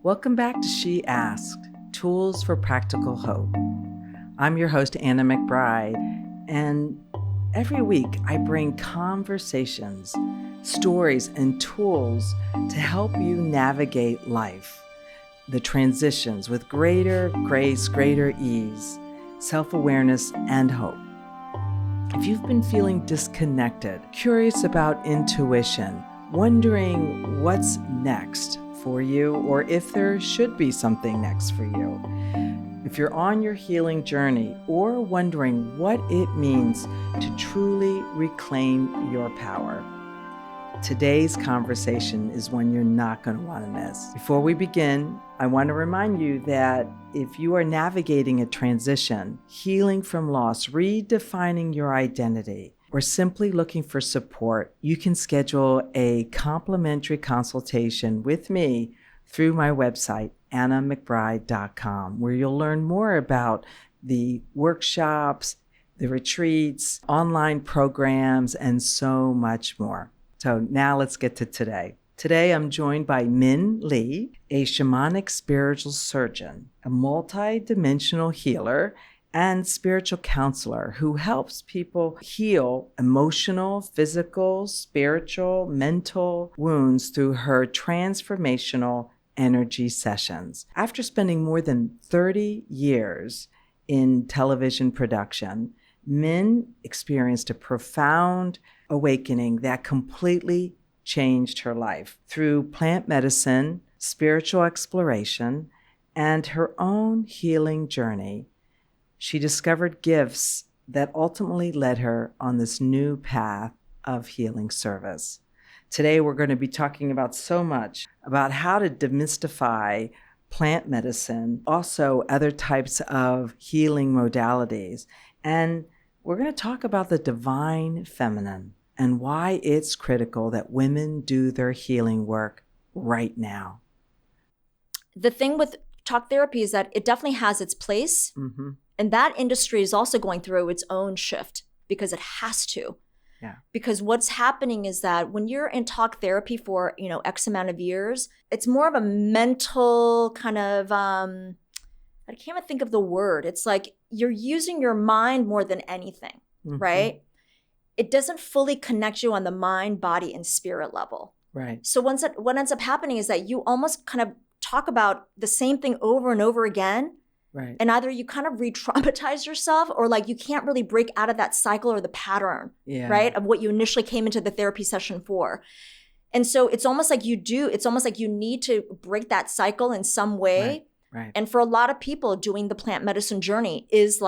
Welcome back to She Asked, Tools for Practical Hope. I'm your host, Anna McBride, and every week I bring conversations, stories, and tools to help you navigate life, the transitions with greater grace, greater ease, self-awareness, and hope. If you've been feeling disconnected, curious about intuition, wondering what's next for you, or if there should be something next for you, if you're on your healing journey or wondering what it means to truly reclaim your power, today's conversation is one you're not going to want to miss. Before we begin, I want to remind you that if you are navigating a transition, healing from loss, redefining your identity, or simply looking for support, you can schedule a complimentary consultation with me through my website, annamcbride.com, where you'll learn more about the workshops, the retreats, online programs, and so much more. So now let's get to today. Today, I'm joined by Min Lee, a shamanic spiritual surgeon, a multidimensional healer, and spiritual counselor who helps people heal emotional, physical, spiritual, mental wounds through her transformational energy sessions. After spending more than 30 years in television production, Min experienced a profound awakening that completely changed her life through plant medicine, spiritual exploration, and her own healing journey. She discovered gifts that ultimately led her on this new path of healing service. Today, we're going to be talking about so much about how to demystify plant medicine, also other types of healing modalities. And we're going to talk about the divine feminine and why it's critical that women do their healing work right now. The thing with talk therapy is that it definitely has its place. Mm-hmm. And that industry is also going through its own shift because it has to. Yeah. Because what's happening is that when you're in talk therapy for, X amount of years, it's more of a mental kind of, I can't even think of the word. It's like you're using your mind more than anything, Mm-hmm. right? It doesn't fully connect you on the mind, body, and spirit level. Right. So what ends up happening is that you almost kind of talk about the same thing over and over again. Right. And either you kind of re-traumatize yourself or like you can't really break out of that cycle or the pattern, right, of what you initially came into the therapy session for. And so it's almost like you need to break that cycle in some way. Right. And for a lot of people, doing the plant medicine journey is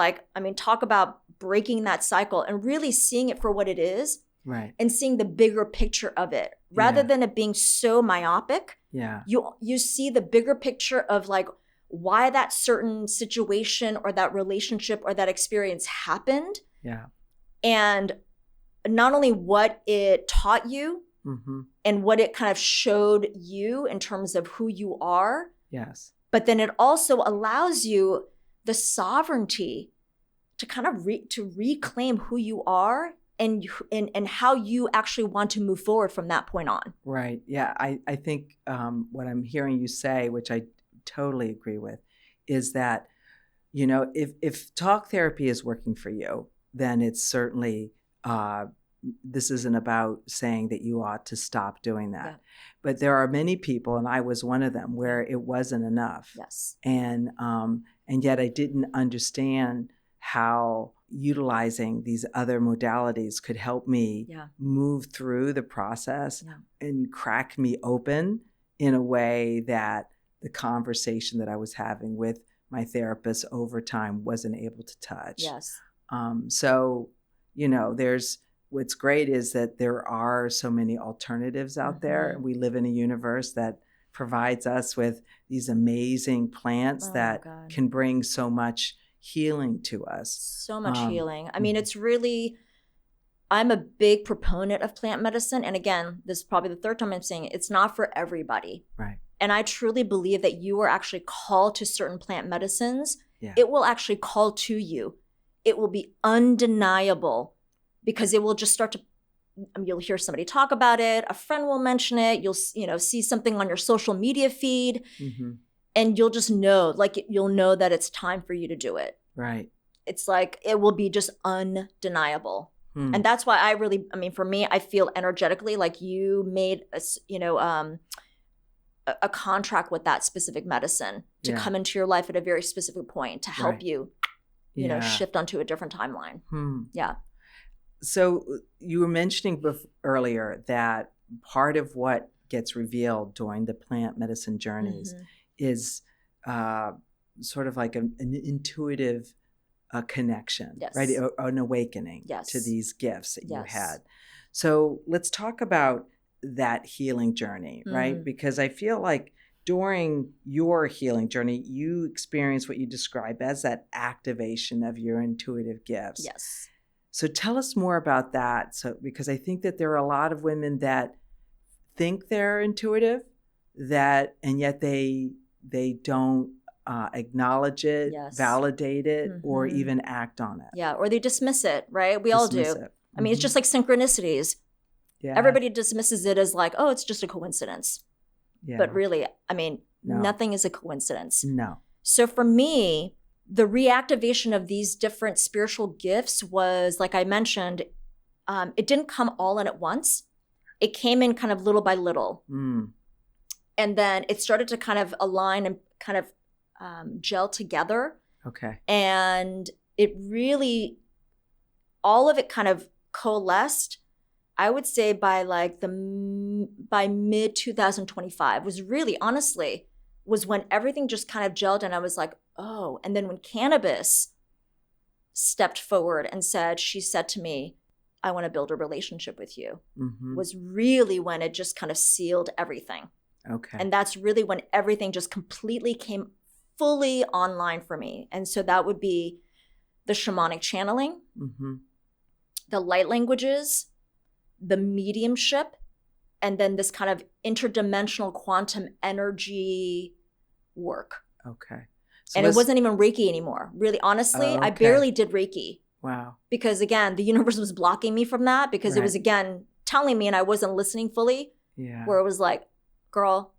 talk about breaking that cycle and really seeing it for what it is. Right. And seeing the bigger picture of it rather than it being so myopic. Yeah. You see the bigger picture of like why that certain situation or that relationship or that experience happened. Yeah. And not only what it taught you Mm-hmm. and what it kind of showed you in terms of who you are. Yes. But then it also allows you the sovereignty to kind of to reclaim who you are and how you actually want to move forward from that point on. Right. Yeah. I think what I'm hearing you say, which I totally agree with, is that, if talk therapy is working for you, then it's certainly, this isn't about saying that you ought to stop doing that. Yeah. But there are many people, and I was one of them, where it wasn't enough. Yes. And yet I didn't understand how utilizing these other modalities could help me move through the process and crack me open in a way that the conversation that I was having with my therapist over time wasn't able to touch. Yes. So, what's great is that there are so many alternatives out there. We live in a universe that provides us with these amazing plants that can bring so much healing to us. So much healing. I mean, it's really, I'm a big proponent of plant medicine. And again, this is probably the third time I'm saying it, it's not for everybody. Right. And I truly believe that you are actually called to certain plant medicines. Yeah. It will actually call to you. It will be undeniable because it will just start to, you'll hear somebody talk about it. A friend will mention it. You'll see something on your social media feed. Mm-hmm. And you'll just know, like you'll know that it's time for you to do it. Right. It's like, it will be just undeniable. And that's why for me, I feel energetically like you made a contract with that specific medicine to come into your life at a very specific point to help you, shift onto a different timeline. Yeah. So you were mentioning earlier that part of what gets revealed during the plant medicine journeys is sort of like an intuitive connection, right? An awakening to these gifts that you had. So let's talk about that healing journey, right? Because I feel like during your healing journey, you experience what you describe as that activation of your intuitive gifts. Yes. So tell us more about that. So, because I think that there are a lot of women that think they're intuitive, and yet they don't acknowledge it, validate it, or even act on it. Yeah, or they dismiss it, right? We all do. I mean, it's just like synchronicities. Yeah. Everybody dismisses it as like, oh, it's just a coincidence. Yeah. But really, I mean, nothing is a coincidence. No. So for me, the reactivation of these different spiritual gifts was, like I mentioned, it didn't come all in at once. It came in kind of little by little. And then it started to kind of align and kind of gel together. Okay. And it really, all of it kind of coalesced, I would say by mid 2025 was really, honestly, was when everything just kind of gelled and I was like, oh. And then when cannabis stepped forward and she said to me, I want to build a relationship with you, was really when it just kind of sealed everything. Okay. And that's really when everything just completely came fully online for me. And so that would be the shamanic channeling, the light languages, the mediumship, and then this kind of interdimensional quantum energy work. Okay. So it wasn't even Reiki anymore. Really, honestly, I barely did Reiki. Wow. Because again, the universe was blocking me from that because it was, again, telling me and I wasn't listening fully. Yeah. Where it was like, girl,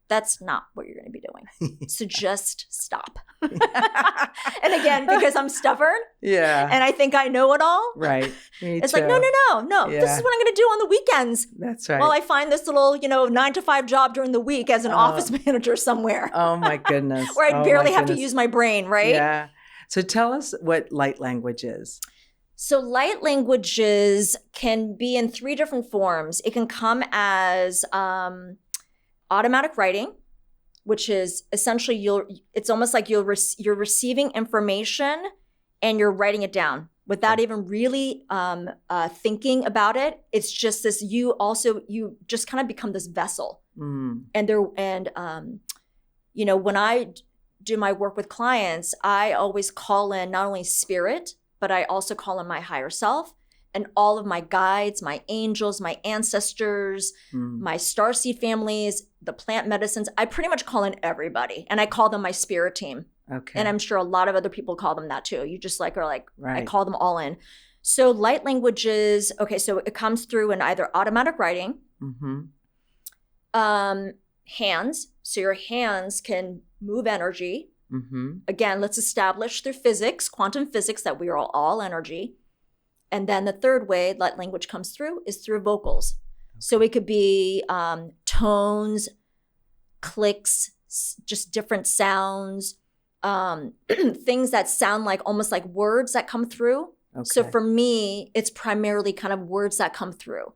that's not what you're going to be doing. So just stop. And again, because I'm stubborn. Yeah. And I think I know it all. Right. It's like, no. Yeah. This is what I'm going to do on the weekends. That's right. While I find this little, 9-to-5 job during the week as an office manager somewhere. Oh my goodness. Where I barely have to use my brain, right? Yeah. So tell us what light language is. So light languages can be in 3 different forms. It can come as automatic writing, which is essentially it's almost like you're receiving information and you're writing it down without even really thinking about it. It's just this, you just kind of become this vessel. And when I do my work with clients, I always call in not only spirit, but I also call in my higher self and all of my guides, my angels, my ancestors, my starseed families, the plant medicines. I pretty much call in everybody, and I call them my spirit team. Okay. And I'm sure a lot of other people call them that too. You just are like, right. I call them all in. So light languages, okay, so it comes through in either automatic writing, hands. So your hands can move energy. Again, let's establish through physics, quantum physics, that we are all energy. And then the third way light language comes through is through vocals. So it could be tones, clicks, just different sounds, things that sound like almost like words that come through. Okay. So for me, it's primarily kind of words that come through.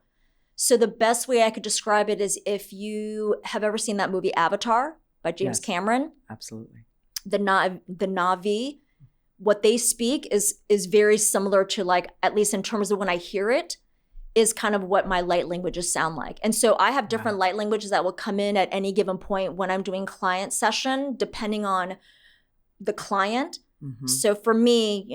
So the best way I could describe it is if you have ever seen that movie Avatar by James Cameron. Absolutely. The Na'vi, what they speak is very similar to, like, at least in terms of when I hear it, is kind of what my light languages sound like. And so I have different light languages that will come in at any given point when I'm doing client session, depending on the client. So for me,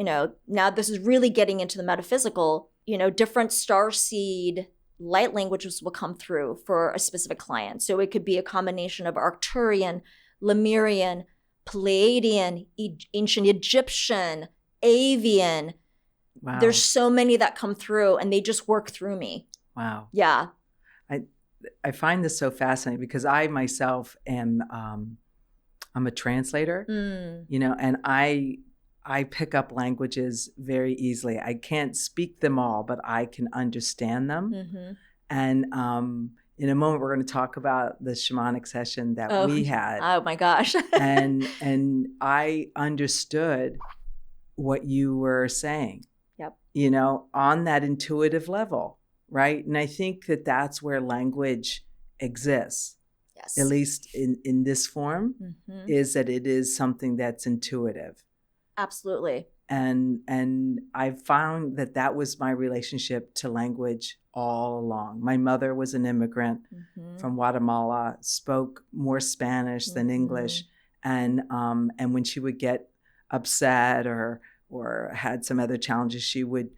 now this is really getting into the metaphysical, different starseed light languages will come through for a specific client. So it could be a combination of Arcturian, Lemurian, Pleiadian, ancient Egyptian, Avian. Wow. There's so many that come through and they just work through me. Wow. Yeah. I find this so fascinating because I myself am I'm a translator, and I pick up languages very easily. I can't speak them all, but I can understand them. Mm-hmm. And in a moment, we're going to talk about the shamanic session that we had. Oh my gosh. and I understood what you were saying. Yep. On that intuitive level, right? And I think that that's where language exists. Yes. At least in this form, is that it is something that's intuitive. Absolutely. And I've found that was my relationship to language all along. My mother was an immigrant from Guatemala, spoke more Spanish than English, and when she would get upset or had some other challenges, she would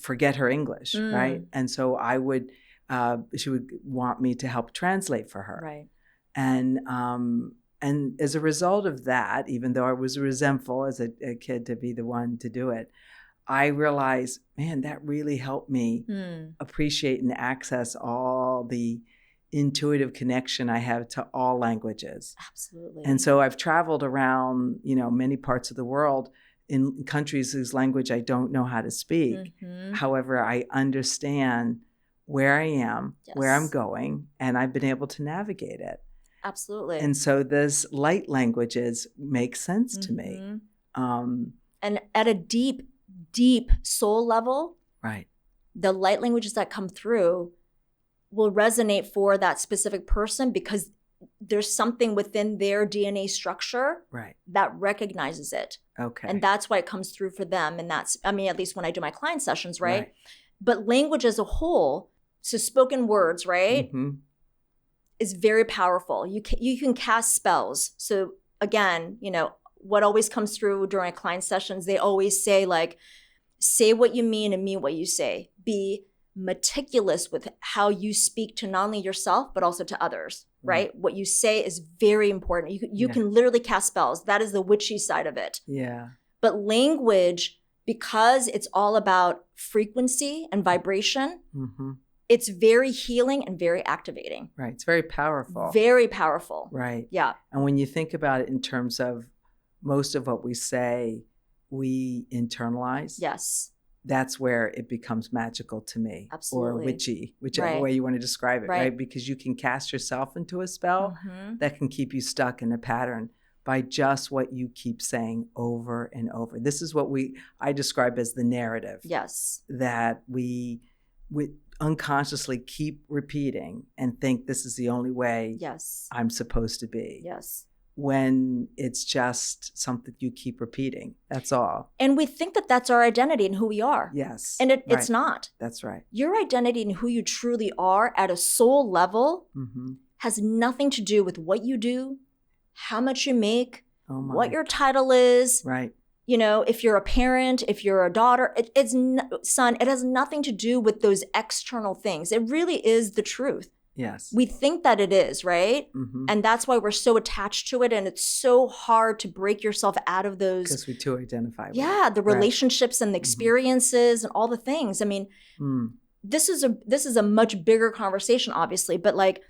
forget her English, right? And so she would want me to help translate for her, right? And as a result of that, even though I was resentful as a kid to be the one to do it, I realized, man, that really helped me appreciate and access all the intuitive connection I have to all languages. Absolutely. And so I've traveled around, many parts of the world in countries whose language I don't know how to speak. However, I understand where I am, where I'm going, and I've been able to navigate it. Absolutely. And so those light languages make sense to me. And at a deep, deep soul level, right, the light languages that come through will resonate for that specific person because there's something within their DNA structure that recognizes it. Okay. And that's why it comes through for them. And that's, at least when I do my client sessions, right? But language as a whole, so spoken words, right? Is very powerful. You can cast spells. So again, what always comes through during client sessions, they always say say what you mean and mean what you say. Be meticulous with how you speak to not only yourself, but also to others, right? What you say is very important. You can literally cast spells. That is the witchy side of it. Yeah. But language, because it's all about frequency and vibration, it's very healing and very activating. Right. It's very powerful. Very powerful. Right. Yeah. And when you think about it in terms of most of what we say, we internalize. Yes. That's where it becomes magical to me. Absolutely. Or witchy, whichever way you want to describe it, right? Because you can cast yourself into a spell that can keep you stuck in a pattern by just what you keep saying over and over. This is what I describe as the narrative. Yes. That we unconsciously keep repeating and think this is the only way I'm supposed to be. Yes. When it's just something you keep repeating. That's all. And we think that that's our identity and who we are. Yes. And it's not. That's right. Your identity and who you truly are at a soul level has nothing to do with what you do, how much you make, what your title is. Right. If you're a parent, if you're a daughter, son, it has nothing to do with those external things. It really is the truth. Yes. We think that it is, right? And that's why we're so attached to it. And it's so hard to break yourself out of those. Because we too identify with it. The relationships and the experiences and all the things. This is a much bigger conversation, obviously. But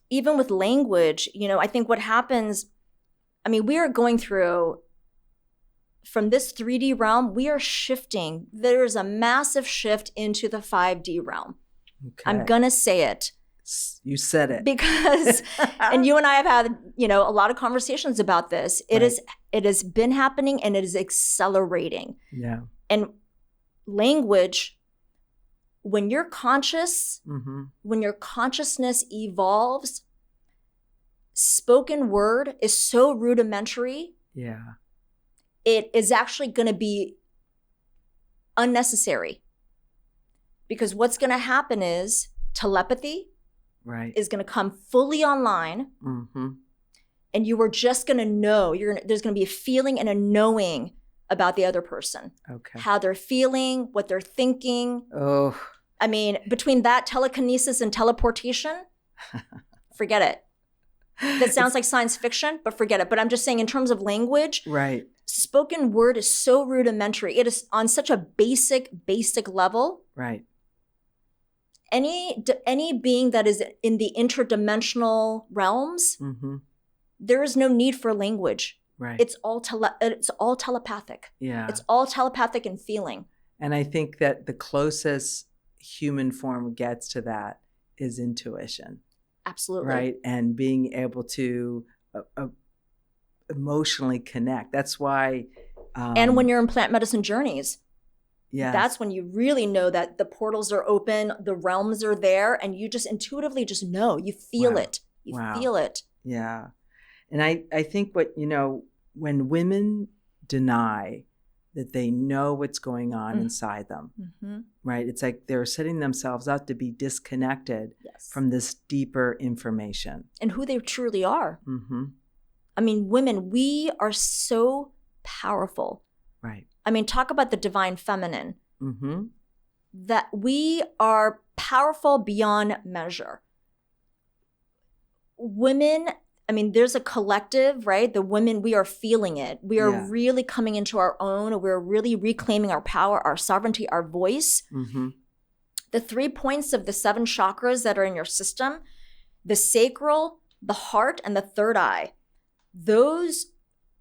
even with language, I think what happens, we are going through, from this 3D realm, we are shifting. There's a massive shift into the 5D realm. Okay. I'm going to say it. You said it. Because, and you and I have had, a lot of conversations about this. It has been happening and it is accelerating. Yeah. And language, when you're conscious, when your consciousness evolves, spoken word is so rudimentary. Yeah. It is actually going to be unnecessary. Because what's going to happen is telepathy is going to come fully online. And you are just going to know. There's going to be a feeling and a knowing about the other person. Okay. How they're feeling, what they're thinking. Oh. Between that telekinesis and teleportation, forget it. That sounds like science fiction, but forget it. But I'm just saying in terms of language. Right. Spoken word is so rudimentary. It is on such a basic level. Right. any being that is in the interdimensional realms, there is no need for language. Right. It's all telepathic. Yeah. It's all telepathic and feeling. And I think that the closest human form gets to that is intuition. Absolutely. Right. And being able to emotionally connect. That's why. And when you're in plant medicine journeys, that's when you really know that the portals are open, the realms are there, and you just intuitively just know. You feel it. You feel it. Yeah. And I think when women deny that they know what's going on inside them, right? It's like they're setting themselves up to be disconnected from this deeper information. And who they truly are. I mean, women, we are so powerful. Right. I mean, talk about the divine feminine. That we are powerful beyond measure. Women, I mean, there's a collective, right? The women, we are feeling it. We are really coming into our own. We're really reclaiming our power, our sovereignty, our voice. The 3 points of the 7 chakras that are in your system, the sacral, the heart, and the third eye. Those,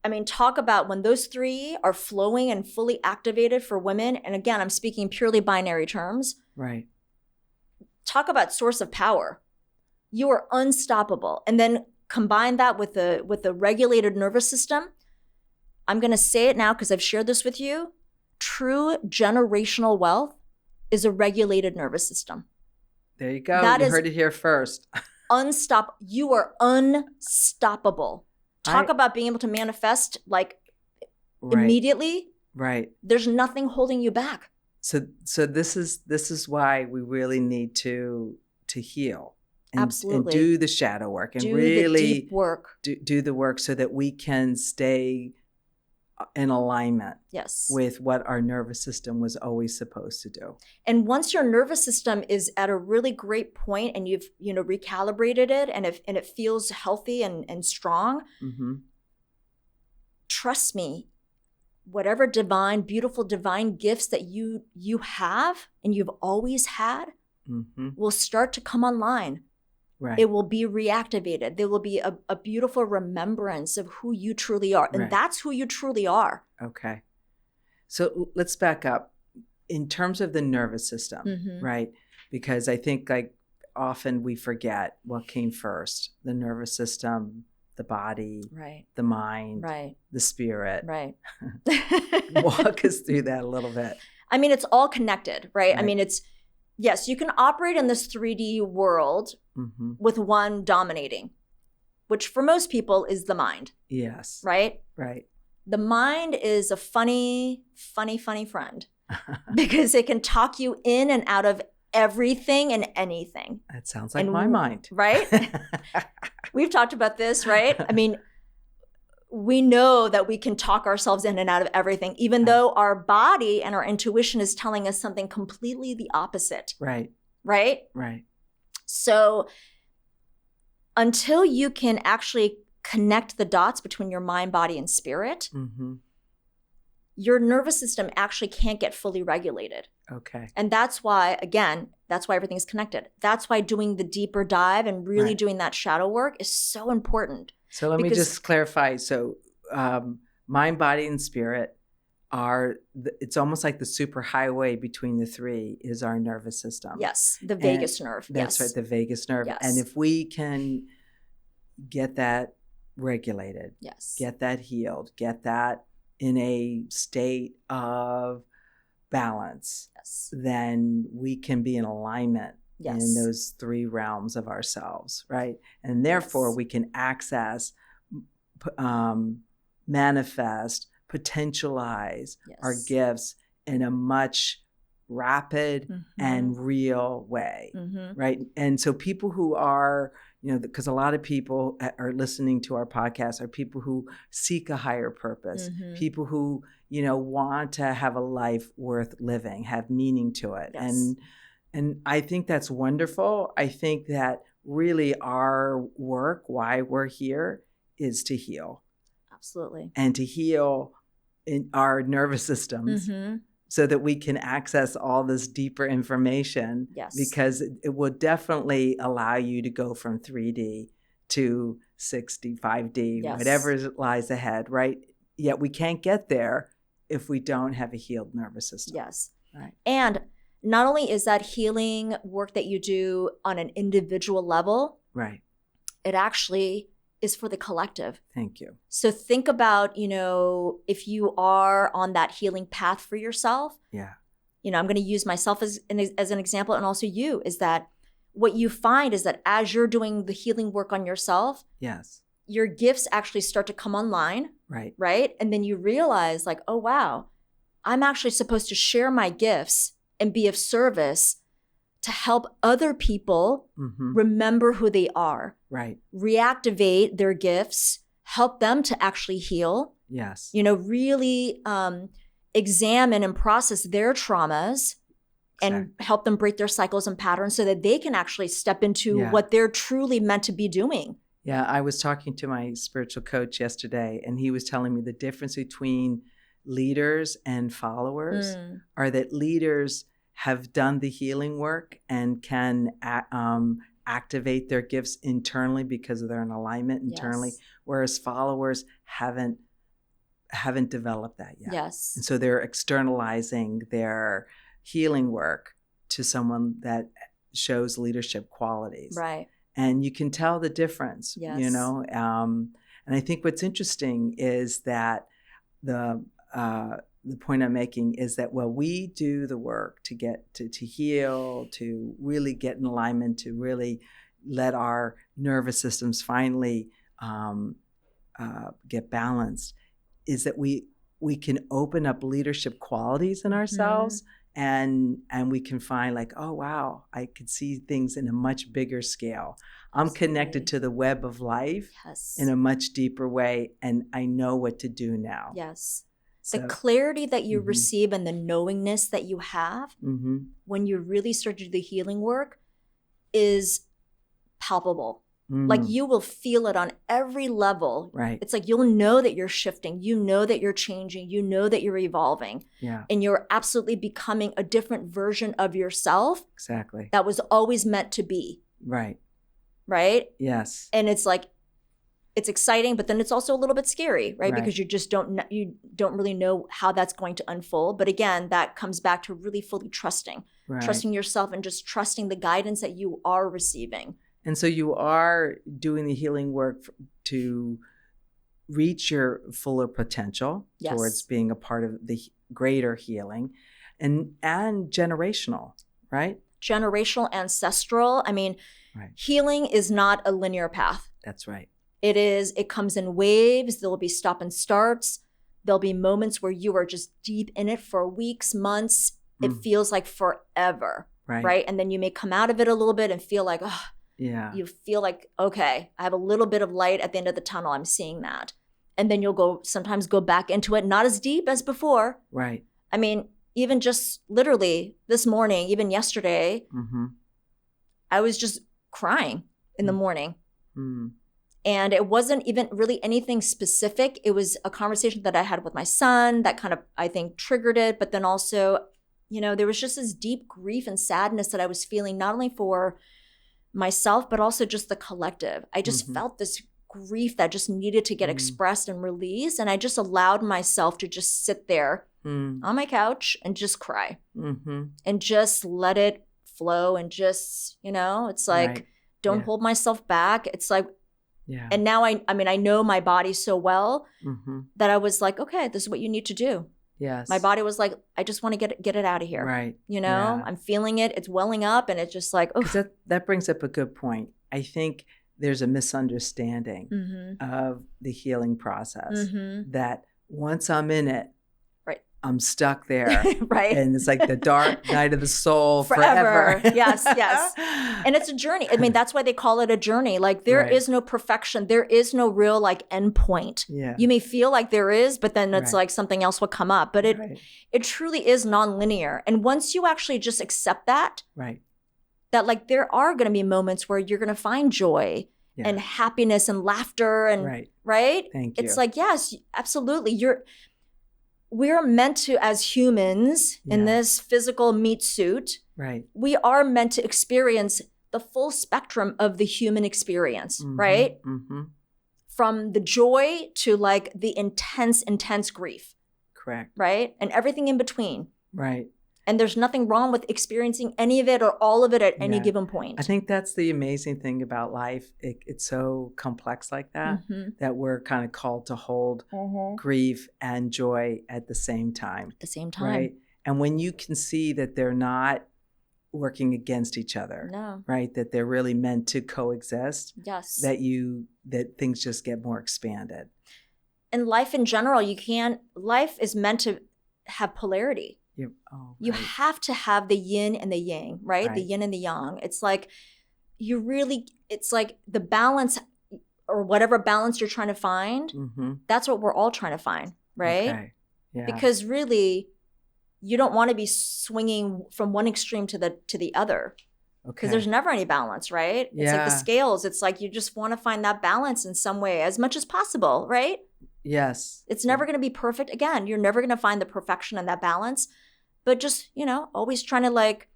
I mean, talk about when those 3 are flowing and fully activated for women. And again, I'm speaking purely binary terms. Right. Talk about source of power. You are unstoppable. And then combine that with the regulated nervous system. I'm going to say it now because I've shared this with you. True generational wealth is a regulated nervous system. There you go. You heard it here first. You are unstoppable. Talk about being able to manifest immediately. Right. There's nothing holding you back. So this is why we really need to heal. Absolutely. And do the shadow work and do really the deep work. Do the work so that we can stay in alignment with what our nervous system was always supposed to do. And once your nervous system is at a really great point and you've recalibrated it and it feels healthy and strong, trust me, whatever beautiful divine gifts that you have and you've always had will start to come online. Right. It will be reactivated. There will be a beautiful remembrance of who you truly are. And that's who you truly are. Okay. So let's back up. In terms of the nervous system, right? Because I think often we forget what came first. The nervous system, the body, the mind, the spirit. Right. Walk us through that a little bit. I mean, it's all connected, right? I mean, yes, you can operate in this 3D world with one dominating, which for most people is the mind. Yes. Right? Right. The mind is a funny friend because it can talk you in and out of everything and anything. That sounds like my mind. Right? We've talked about this, right? I mean, we know that we can talk ourselves in and out of everything, even though our body and our intuition is telling us something completely the opposite. Right. Right? Right. So until you can actually connect the dots between your mind, body, and spirit, your nervous system actually can't get fully regulated. Okay. And that's why, again, that's why everything's connected. That's why doing the deeper dive and really doing that shadow work is so important. So let me just clarify. So mind, body, and spirit it's almost like the superhighway between the 3 is our nervous system. Yes, the vagus nerve. That's right, the vagus nerve. Yes. And if we can get that regulated, get that healed, get that in a state of balance, then we can be in alignment in those 3 realms of ourselves, right? And therefore we can access, manifest, potentialize our gifts in a much rapid and real way, right? And so people who are, because a lot of people are listening to our podcast are people who seek a higher purpose, people who, want to have a life worth living, have meaning to it. And I think that's wonderful. I think that really our work, why we're here, is to heal. Absolutely. And to heal in our nervous systems so that we can access all this deeper information. Yes. Because it will definitely allow you to go from 3D to 6D, 5D, Yes. whatever lies ahead, right? Yet we can't get there if we don't have a healed nervous system. Yes. Right. And not only is that healing work that you do on an individual level, right, it actually is for the collective. Thank you. So think about, if you are on that healing path for yourself. Yeah. I'm going to use myself as an example, and also you, is that what you find is that as you're doing the healing work on yourself, yes, your gifts actually start to come online. Right. Right. And then you realize like, oh, wow, I'm actually supposed to share my gifts and be of service to help other people remember who they are. Right. Reactivate their gifts, help them to actually heal. Yes. Really examine and process their traumas and help them break their cycles and patterns so that they can actually step into what they're truly meant to be doing. Yeah, I was talking to my spiritual coach yesterday, and he was telling me the difference between leaders and followers are that leaders have done the healing work and can activate their gifts internally because they're in alignment internally, whereas followers haven't developed that yet. Yes. And so they're externalizing their healing work to someone that shows leadership qualities. Right. And you can tell the difference, and I think what's interesting is that the point I'm making is that while we do the work to get to heal, to really get in alignment, to really let our nervous systems finally get balanced, is that we can open up leadership qualities in ourselves. And we can find like, oh, wow, I could see things in a much bigger scale. I'm connected to the web of life in a much deeper way, and I know what to do now. Yes. So, the clarity that you receive and the knowingness that you have when you really start to do the healing work is palpable. Like you will feel it on every level. Right. It's like you'll know that you're shifting. You know that you're changing. You know that you're evolving. Yeah. And you're absolutely becoming a different version of yourself. Exactly. That was always meant to be. Right. Right? Yes. And it's like, it's exciting, but then it's also a little bit scary, right? Because you just don't really know how that's going to unfold. But again, that comes back to really fully trusting yourself and just trusting the guidance that you are receiving. And so you are doing the healing work to reach your fuller potential towards being a part of the greater healing, and generational, right? Generational, ancestral. I mean, healing is not a linear path. That's right. It comes in waves. There will be stop and starts. There'll be moments where you are just deep in it for weeks, months. It feels like forever, right? And then you may come out of it a little bit and feel like, oh, you feel like, okay, I have a little bit of light at the end of the tunnel. I'm seeing that. And then you'll sometimes go back into it, not as deep as before. Right. I mean, even just literally this morning, even yesterday, I was just crying in the morning. And it wasn't even really anything specific. It was a conversation that I had with my son that kind of, I think, triggered it. But then also, there was just this deep grief and sadness that I was feeling, not only for myself, but also just the collective. I just felt this grief that just needed to get expressed and released. And I just allowed myself to just sit there on my couch and just cry and just let it flow. And just, it's like, don't hold myself back. It's like, and now I know my body so well that I was like, okay, this is what you need to do. Yes. My body was like, I just want to get it out of here. Right. I'm feeling it. It's welling up, and it's just like, oh. That brings up a good point. I think there's a misunderstanding of the healing process that once I'm in it, I'm stuck there. Right. And it's like the dark night of the soul forever. Yes. And it's a journey. I mean, that's why they call it a journey. Like there is no perfection. There is no real like end point. Yeah. You may feel like there is, but then it's like something else will come up. But it truly is nonlinear. And once you actually just accept that, that like there are going to be moments where you're going to find joy and happiness and laughter and right. Thank you. It's like, yes, absolutely. we're meant to, as humans in this physical meat suit, right, we are meant to experience the full spectrum of the human experience, right? From the joy to like the intense grief. Correct. Right? And everything in between. Right. And there's nothing wrong with experiencing any of it or all of it at any given point. I think that's the amazing thing about life. It's so complex like that, that we're kind of called to hold grief and joy at the same time. At the same time. Right. And when you can see that they're not working against each other, right? That they're really meant to coexist. Yes. That things just get more expanded. In life in general, life is meant to have polarity. You have to have the yin and the yang, right? The yin and the yang. It's like it's like the balance or whatever balance you're trying to find. That's what we're all trying to find, right? Okay. Yeah. Because really, you don't want to be swinging from one extreme to the other. Because there's never any balance, right? It's like the scales. It's like you just want to find that balance in some way as much as possible, right? Yes. It's never going to be perfect. Again, you're never going to find the perfection in that balance. But just, always trying to like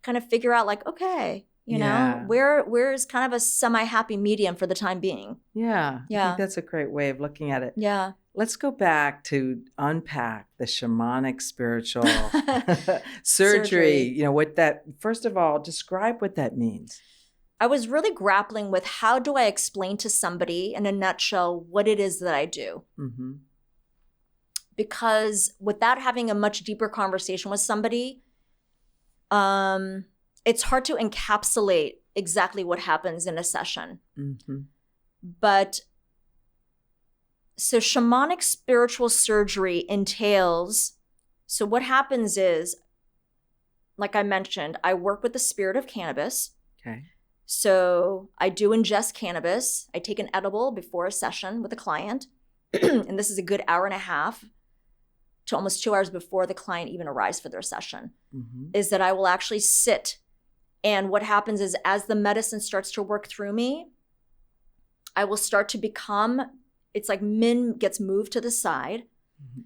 kind of figure out like, okay, where is kind of a semi-happy medium for the time being? Yeah. I think that's a great way of looking at it. Yeah. Let's go back to unpack the shamanic spiritual surgery. First of all, describe what that means. I was really grappling with how do I explain to somebody in a nutshell what it is that I do? Because without having a much deeper conversation with somebody, it's hard to encapsulate exactly what happens in a session. But so shamanic spiritual surgery entails, so what happens is, like I mentioned, I work with the spirit of cannabis. Okay. So I do ingest cannabis. I take an edible before a session with a client. And this is a good hour and a half to almost 2 hours before the client even arrives for their session, is that I will actually sit. And what happens is as the medicine starts to work through me, I will start to become, it's like Min gets moved to the side.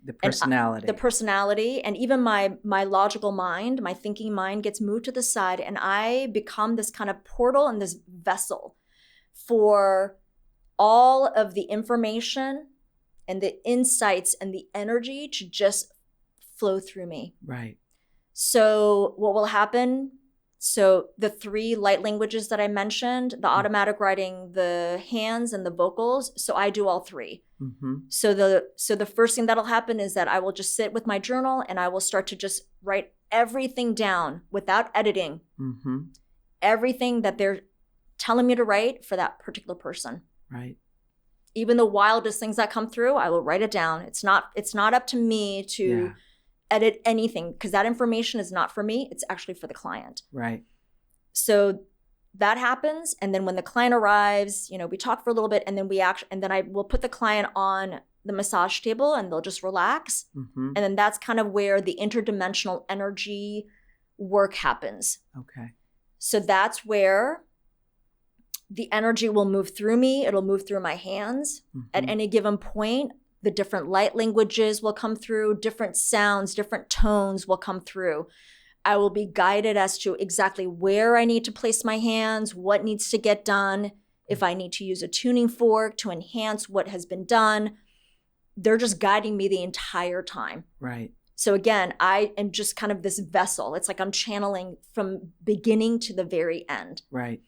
The personality. And even my logical mind, my thinking mind gets moved to the side, and I become this kind of portal and this vessel for all of the information and the insights and the energy to just flow through me. Right. So what will happen? So the 3 light languages that I mentioned, the automatic writing, the hands, and the vocals. So I do all 3. So the first thing that'll happen is that I will just sit with my journal and I will start to just write everything down without editing. Everything that they're telling me to write for that particular person. Right. Even the wildest things that come through, I will write it down. It's not up to me to edit anything, because that information is not for me. It's actually for the client. Right. So that happens, and then when the client arrives, we talk for a little bit, and then I will put the client on the massage table, and they'll just relax. And then that's kind of where the interdimensional energy work happens. Okay. So that's where the energy will move through me. It'll move through my hands at any given point. The different light languages will come through, different sounds, different tones will come through. I will be guided as to exactly where I need to place my hands, what needs to get done, if I need to use a tuning fork to enhance what has been done. They're just guiding me the entire time. Right. So again, I am just kind of this vessel. It's like I'm channeling from beginning to the very end. Right.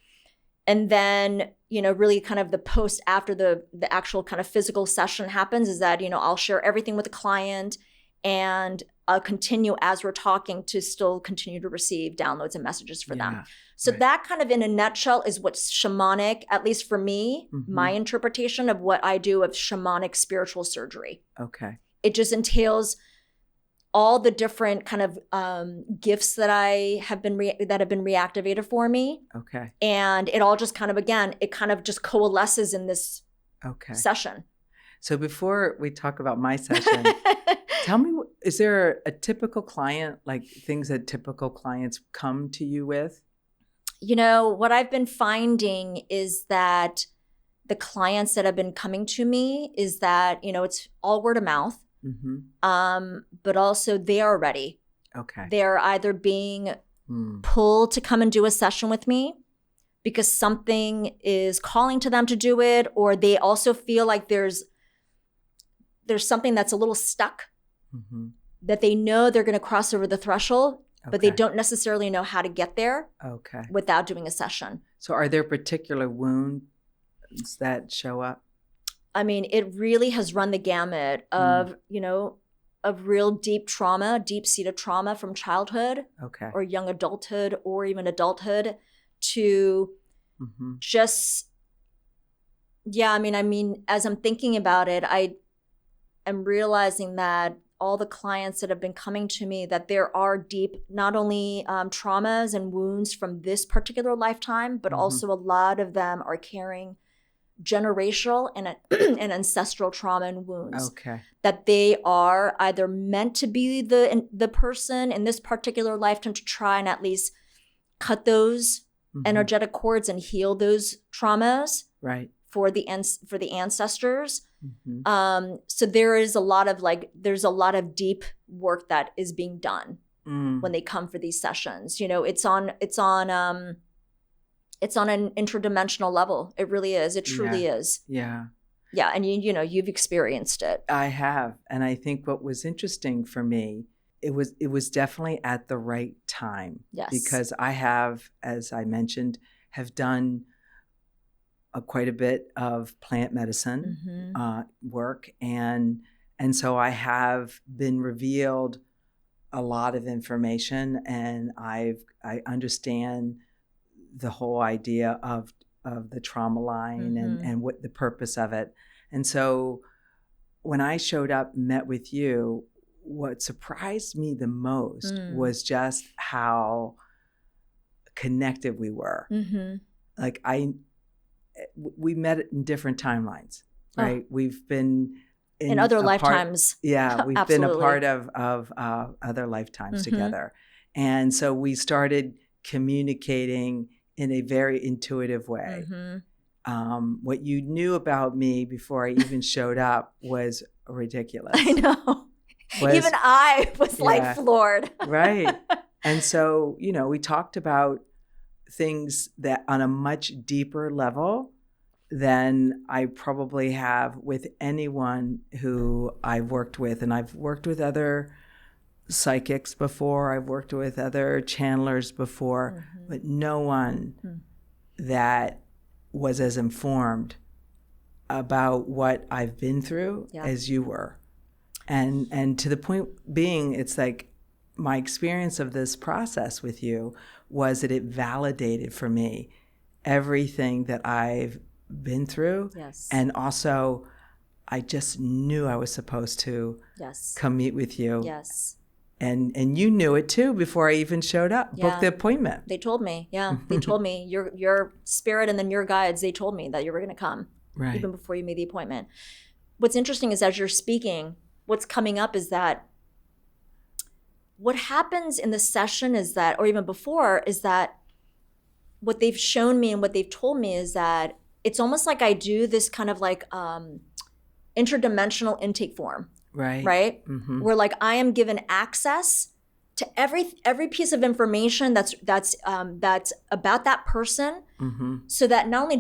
And then, really kind of the post after the actual kind of physical session happens is that, I'll share everything with the client, and I'll continue as we're talking to still continue to receive downloads and messages for them. So that kind of in a nutshell is what's shamanic, at least for me, my interpretation of what I do of shamanic spiritual surgery. Okay. It just entails all the different kind of gifts that have been reactivated for me. Okay. And it all just kind of, again, it kind of just coalesces in this session. So before we talk about my session, tell me, is there a typical client, like things that typical clients come to you with? What I've been finding is that the clients that have been coming to me is that, it's all word of mouth. But also they are ready. Okay. They're either being pulled to come and do a session with me because something is calling to them to do it, or they also feel like there's something that's a little stuck that they know they're going to cross over the threshold, but they don't necessarily know how to get there without doing a session. So are there particular wounds that show up? I mean, it really has run the gamut of, of real deep trauma, deep-seated trauma from childhood or young adulthood or even adulthood to just, I mean, as I'm thinking about it, I am realizing that all the clients that have been coming to me, that there are deep, not only traumas and wounds from this particular lifetime, but also a lot of them are carrying generational and ancestral trauma and wounds. That they are either meant to be the person in this particular lifetime to try and at least cut those energetic cords and heal those traumas for the ancestors. So there's a lot of deep work that is being done when they come for these sessions. It's on an interdimensional level. It really is. It truly is. Yeah. Yeah. And you've experienced it. I have. And I think what was interesting for me, it was definitely at the right time. Yes. Because I have, as I mentioned, have done quite a bit of plant medicine work. And so I have been revealed a lot of information, and I understand the whole idea of the trauma line and what the purpose of it. And so when I showed up and met with you, what surprised me the most was just how connected we were. Like we met in different timelines, right? We've been in other lifetimes. Yeah, we've been a part of other lifetimes together. And so we started communicating in a very intuitive way. What you knew about me before I even showed up was ridiculous. I know. Even I was floored. Right. And so, we talked about things that on a much deeper level than I probably have with anyone who I've worked with. And I've worked with other psychics before. I've worked with other channelers before, but no one that was as informed about what I've been through as you were. And to the point being, it's like my experience of this process with you was that it validated for me everything that I've been through. Yes. And also, I just knew I was supposed to come meet with you. Yes. And you knew it too before I even showed up, booked the appointment. They told me, they told me, your spirit and then your guides, they told me that you were going to come even before you made the appointment. What's interesting is as you're speaking, what's coming up is that what happens in the session is that, or even before, is that what they've shown me and what they've told me is that it's almost like I do this kind of like interdimensional intake form. Right. Where like I am given access to every piece of information that's about that person, so that not only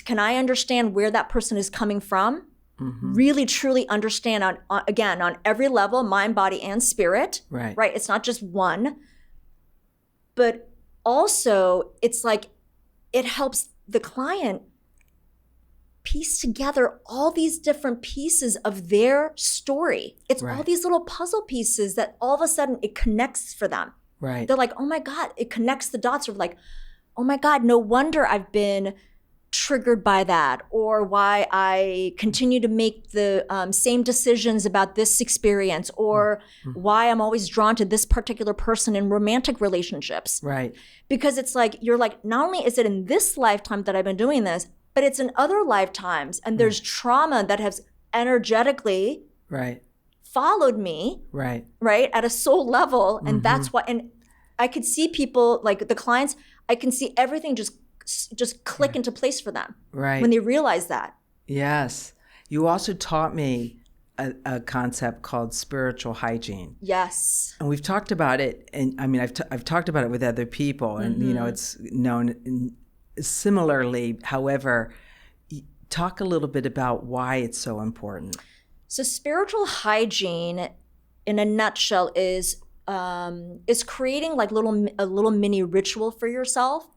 can I understand where that person is coming from, really truly understand on every level, mind, body, and spirit. Right. It's not just one, but also it's like it helps the client piece together all these different pieces of their story. It's all these little puzzle pieces that all of a sudden it connects for them. They're like, oh my God, it connects the dots. Or like, oh my God, no wonder I've been triggered by that, or why I continue to make the same decisions about this experience, or why I'm always drawn to this particular person in romantic relationships. Because it's like, you're like, not only is it in this lifetime that I've been doing this, but it's in other lifetimes, and there's trauma that has energetically followed me, at a soul level, and that's why. And I could see people, like the clients, I can see everything just click into place for them when they realize that. Yes. You also taught me a concept called spiritual hygiene. Yes. And we've talked about it, and I mean, I've talked about it with other people, and it's known similarly. However, talk a little bit about why it's so important. So spiritual hygiene, in a nutshell, is creating like a little mini ritual for yourself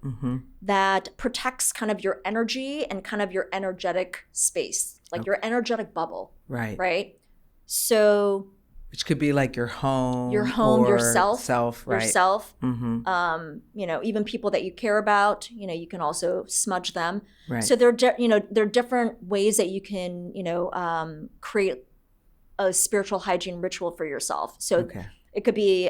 that protects kind of your energy and kind of your energetic space, like your energetic bubble. Right. Right. So, which could be like your home, or yourself, right. yourself. Even people that you care about. You can also smudge them. Right. So there are different ways that you can create a spiritual hygiene ritual for yourself. So it could be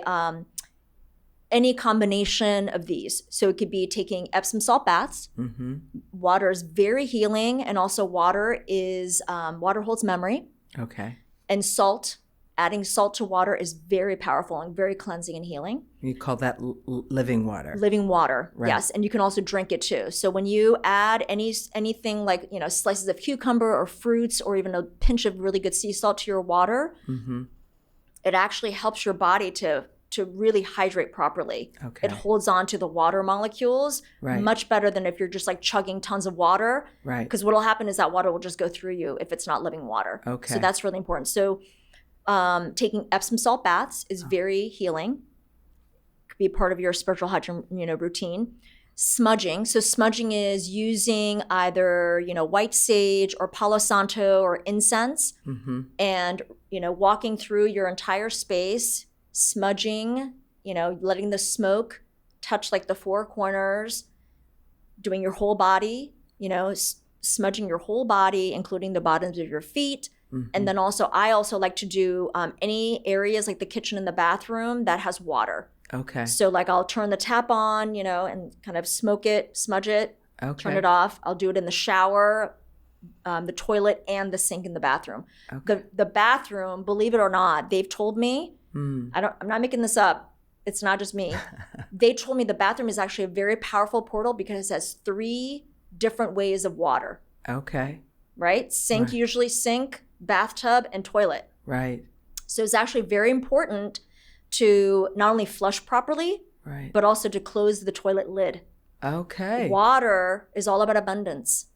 any combination of these. So it could be taking Epsom salt baths. Water is very healing, and also water holds memory. Okay. And adding salt to water is very powerful and very cleansing and healing. You call that living water. Living water, right. Yes. And you can also drink it too. So when you add anything like, slices of cucumber or fruits or even a pinch of really good sea salt to your water, it actually helps your body to really hydrate properly. Okay. It holds on to the water molecules much better than if you're just like chugging tons of water. Right. Because what will happen is that water will just go through you if it's not living water. Okay. So that's really important. So taking Epsom salt baths is very healing. Could be part of your spiritual hygiene, routine. Smudging. So smudging is using either, white sage or Palo Santo or incense, and, walking through your entire space, smudging, letting the smoke touch like the four corners, doing your whole body, smudging your whole body, including the bottoms of your feet. And then I also like to do any areas like the kitchen and the bathroom that has water. Okay. So like I'll turn the tap on, and kind of smudge it, turn it off. I'll do it in the shower, the toilet, and the sink in the bathroom. Okay. The bathroom, believe it or not, they've told me, I'm not making this up. It's not just me. They told me the bathroom is actually a very powerful portal because it has 3 different ways of water. Okay. Right? Sink, usually sink, bathtub, and toilet. Right. So it's actually very important to not only flush properly, but also to close the toilet lid. Okay. Water is all about abundance.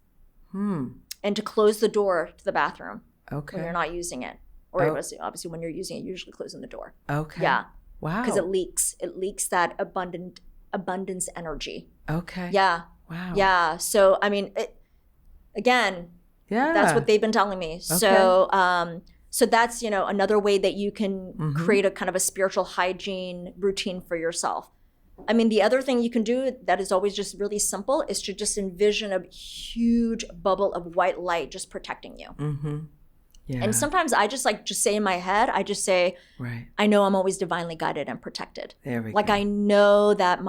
And to close the door to the bathroom when you're not using it. Or obviously when you're using it, usually closing the door. Okay. Yeah. Wow. Because it leaks. It leaks that abundance energy. Okay. Yeah. Wow. Yeah. So, I mean, that's what they've been telling me. Okay. So that's, another way that you can create a kind of a spiritual hygiene routine for yourself. I mean, the other thing you can do that is always just really simple is to just envision a huge bubble of white light just protecting you. Yeah. And sometimes I just say in my head, I know I'm always divinely guided and protected. There we go. I know that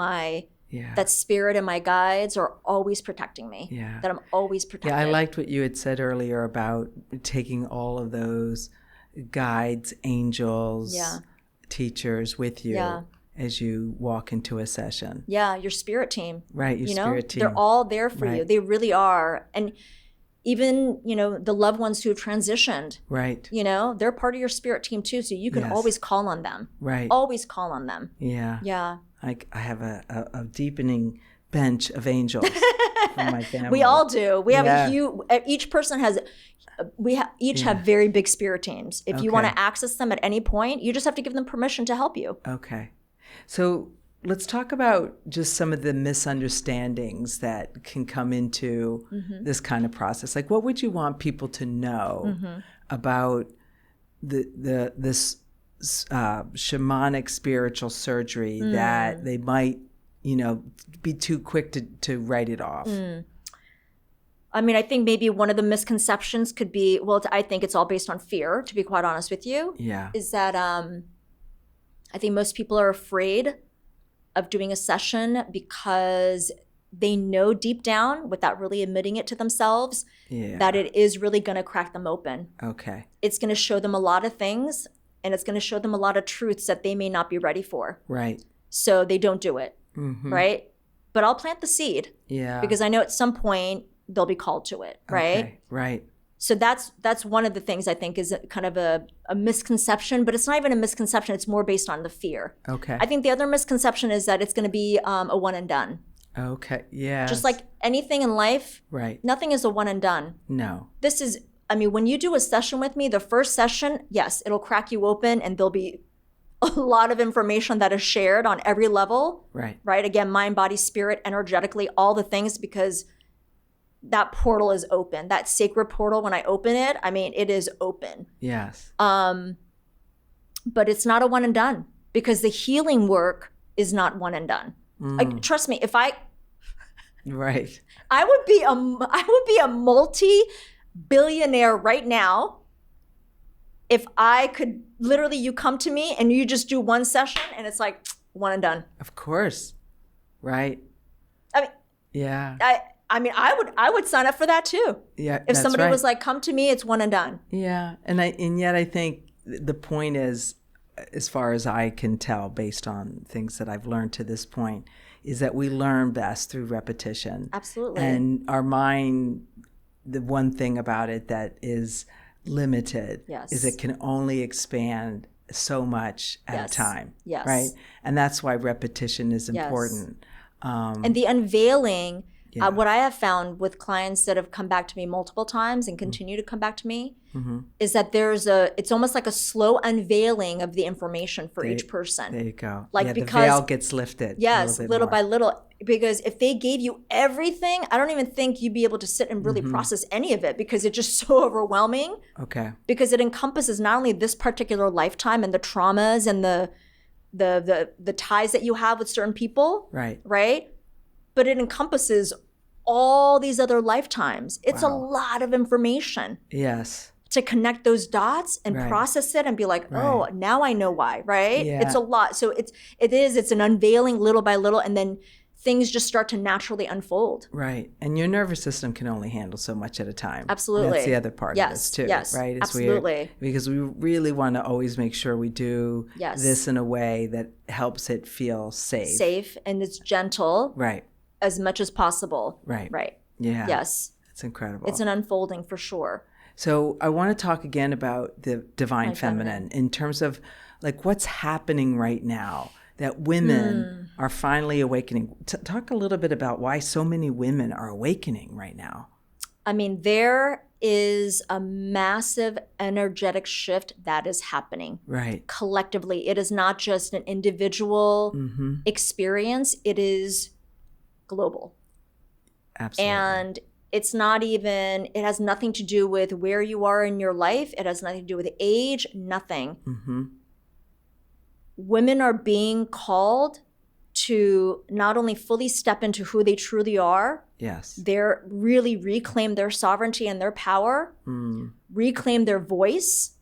that spirit and my guides are always protecting me. Yeah. That I'm always protected. Yeah, I liked what you had said earlier about taking all of those guides, angels, teachers with you as you walk into a session. Yeah, your spirit team. Right, your spirit team. They're all there for you. They really are. And even, the loved ones who have transitioned. Right. They're part of your spirit team too. So you can always call on them. Right. Always call on them. Yeah. Yeah. I have a deepening bench of angels from my family. We all do. We have a huge, each person has, each have very big spirit teams. If you want to access them at any point, you just have to give them permission to help you. Okay. So let's talk about just some of the misunderstandings that can come into this kind of process. Like, what would you want people to know about this shamanic spiritual surgery that they might, be too quick to write it off? I mean, I think maybe one of the misconceptions could be, I think it's all based on fear, to be quite honest with you. Yeah. Is that I think most people are afraid of doing a session because they know deep down, without really admitting it to themselves, that it is really going to crack them open. Okay. It's going to show them a lot of things, and it's going to show them a lot of truths that they may not be ready for. Right. So they don't do it. Right? But I'll plant the seed. Yeah. Because I know at some point they'll be called to it. Right? Okay. Right. So that's one of the things I think is kind of a misconception, but it's not even a misconception. It's more based on the fear. Okay. I think the other misconception is that it's going to be a one and done. Okay. Yeah. Just like anything in life, right. Nothing is a one and done. No. This is, I mean, when you do a session with me, the first session, yes, it'll crack you open and there'll be a lot of information that is shared on every level. Right. Right. Again, mind, body, spirit, energetically, all the things, because that portal is open. That sacred portal, when I open it, I mean, it is open. Yes. But it's not a one and done, because the healing work is not one and done. Trust me, if I right. I would be a multi-billionaire right now if I could literally, you come to me and you just do one session and it's like one and done. Of course. Right. I mean, yeah. I mean, I would sign up for that too. Yeah. If somebody was like, come to me, it's one and done. Yeah. And yet I think the point is, as far as I can tell, based on things that I've learned to this point, is that we learn best through repetition. Absolutely. And our mind, the one thing about it that is limited is it can only expand so much at a time. Yes. Right? And that's why repetition is important. And the unveiling, what I have found with clients that have come back to me multiple times and continue to come back to me is that it's almost like a slow unveiling of the information for each person. There you go. Like, because the veil gets lifted. Yes, little by little. Because if they gave you everything, I don't even think you'd be able to sit and really process any of it, because it's just so overwhelming. Okay. Because it encompasses not only this particular lifetime and the traumas and the ties that you have with certain people. Right. Right? But it encompasses all these other lifetimes. It's a lot of information. Yes. To connect those dots and process it and be like, oh, now I know why, right? Yeah. It's a lot. So it's an unveiling little by little, and then things just start to naturally unfold. Right. And your nervous system can only handle so much at a time. Absolutely. That's the other part of this too. Yes. Right? It's absolutely. weird because we really want to always make sure we do this in a way that helps it feel safe. Safe, and it's gentle. Right. As much as possible. Right. Right. Yeah. Yes. It's incredible. It's an unfolding for sure. So I want to talk again about the divine feminine in terms of like what's happening right now that women are finally awakening. Talk a little bit about why so many women are awakening right now. I mean, there is a massive energetic shift that is happening. Right. Collectively. It is not just an individual experience. It is global. Absolutely. And it's not even, it has nothing to do with where you are in your life. It has nothing to do with age, nothing. Women are being called to not only fully step into who they truly are. Yes. They're really reclaim their sovereignty and their power, reclaim their voice,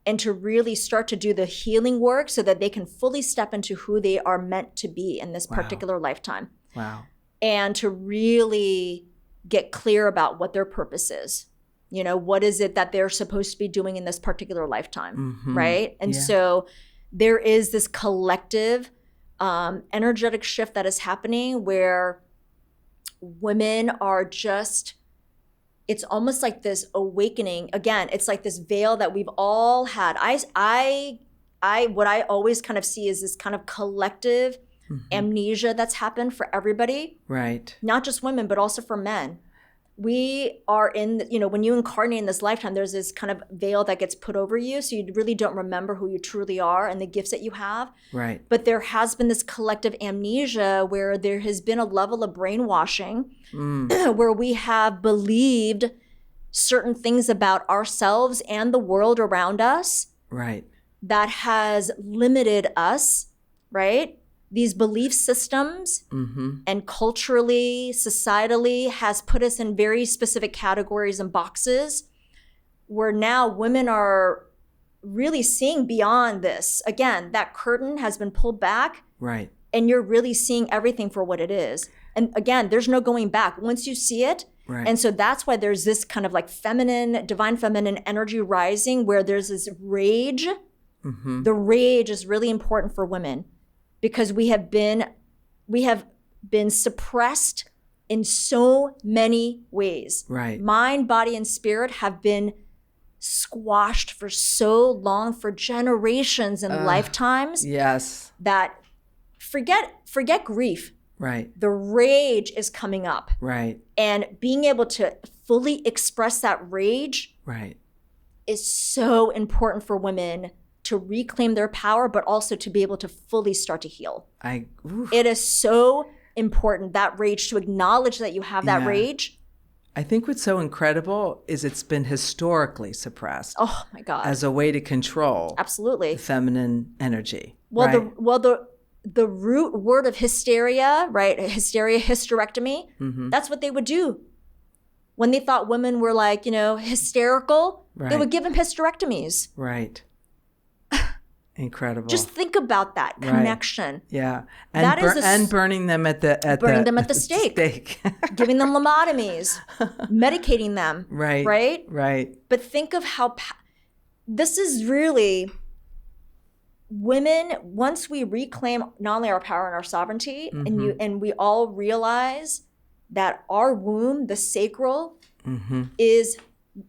and to really start to do the healing work so that they can fully step into who they are meant to be in this particular lifetime. Wow. And to really get clear about what their purpose is. You know, what is it that they're supposed to be doing in this particular lifetime, right? And so there is this collective energetic shift that is happening where women are just, it's almost like this awakening. Again, it's like this veil that we've all had. What I always kind of see is this kind of collective amnesia that's happened for everybody. Right. Not just women, but also for men. We are in, when you incarnate in this lifetime, there's this kind of veil that gets put over you. So you really don't remember who you truly are and the gifts that you have. Right. But there has been this collective amnesia where there has been a level of brainwashing where we have believed certain things about ourselves and the world around us. Right. That has limited us, right? These belief systems and culturally, societally has put us in very specific categories and boxes where now women are really seeing beyond this. Again, that curtain has been pulled back. Right. And you're really seeing everything for what it is. And again, there's no going back once you see it. Right. And so that's why there's this kind of like divine feminine energy rising where there's this rage. The rage is really important for women. Because we have been suppressed in so many ways. Right. Mind, body, and spirit have been squashed for so long, for generations and lifetimes. Yes. That forget grief. Right. The rage is coming up. Right. And being able to fully express that rage right. is so important for women to reclaim their power, but also to be able to fully start to heal. It is so important, that rage, to acknowledge that you have that rage. I think what's so incredible is it's been historically suppressed. Oh my God. As a way to control absolutely the feminine energy. Well, right? the root word of hysteria, right? Hysteria, hysterectomy. Mm-hmm. That's what they would do. When they thought women were like, hysterical, right. they would give them hysterectomies. Right. Incredible. Just think about that connection. Right. Yeah. And burning them at the stake. Giving them lobotomies, medicating them. Right. Right? Right. But think of how this is really women, once we reclaim not only our power and our sovereignty, mm-hmm. and we all realize that our womb, the sacral, mm-hmm. is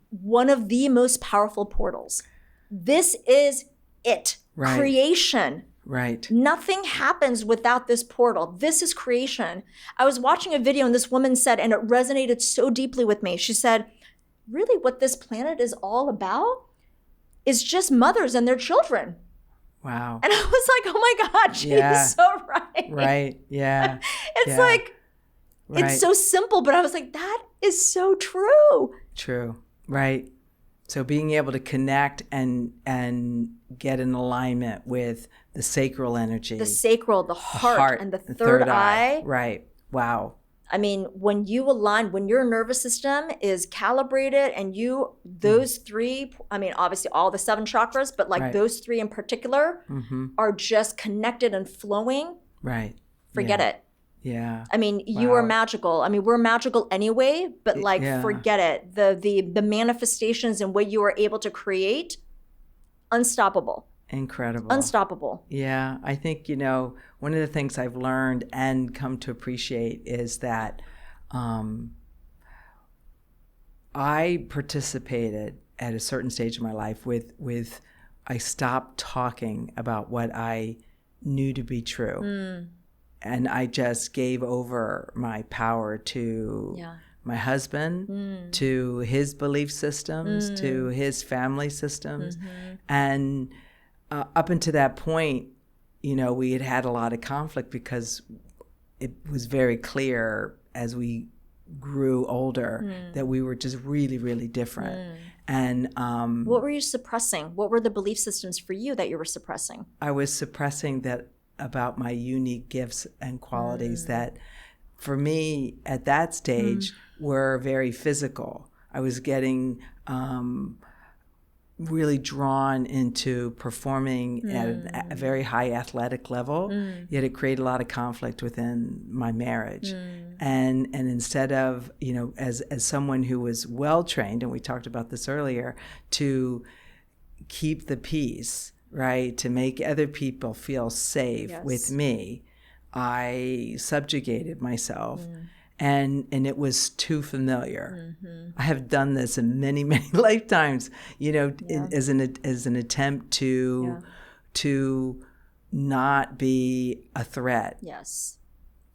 one of the most powerful portals. This is it. Right. Creation. Right. Nothing happens without this portal. This is creation. I was watching a video and this woman said, and it resonated so deeply with me. She said, really what this planet is all about is just mothers and their children. Wow. And I was like, oh my God, she's so right. Right. Yeah. It's like, it's so simple, but I was like, that is so true. True. Right. So being able to connect and get in alignment with the sacral energy. The sacral, the heart and the third eye. Right. Wow. I mean, when you align, when your nervous system is calibrated and those three, I mean, obviously all the 7 chakras, but like those 3 in particular mm-hmm. are just connected and flowing. Right. Forget it. Yeah. I mean, you are magical. I mean, we're magical anyway, but like, forget it. The manifestations and what you are able to create, unstoppable. Incredible. Unstoppable. Yeah. I think, one of the things I've learned and come to appreciate is that I participated at a certain stage of my life with I stopped talking about what I knew to be true. Mm. And I just gave over my power to my husband, to his belief systems, to his family systems. Mm-hmm. And up until that point, we had a lot of conflict because it was very clear as we grew older that we were just really, really different. And what were you suppressing? What were the belief systems for you that you were suppressing? I was suppressing that about my unique gifts and qualities that for me at that stage were very physical. I was getting really drawn into performing at a very high athletic level, yet it created a lot of conflict within my marriage. And instead of, as someone who was well-trained, and we talked about this earlier, to keep the peace, right, to make other people feel safe with me, I subjugated myself. And it was too familiar. Mm-hmm. I have done this in many, many lifetimes, as an attempt to not be a threat. Yes,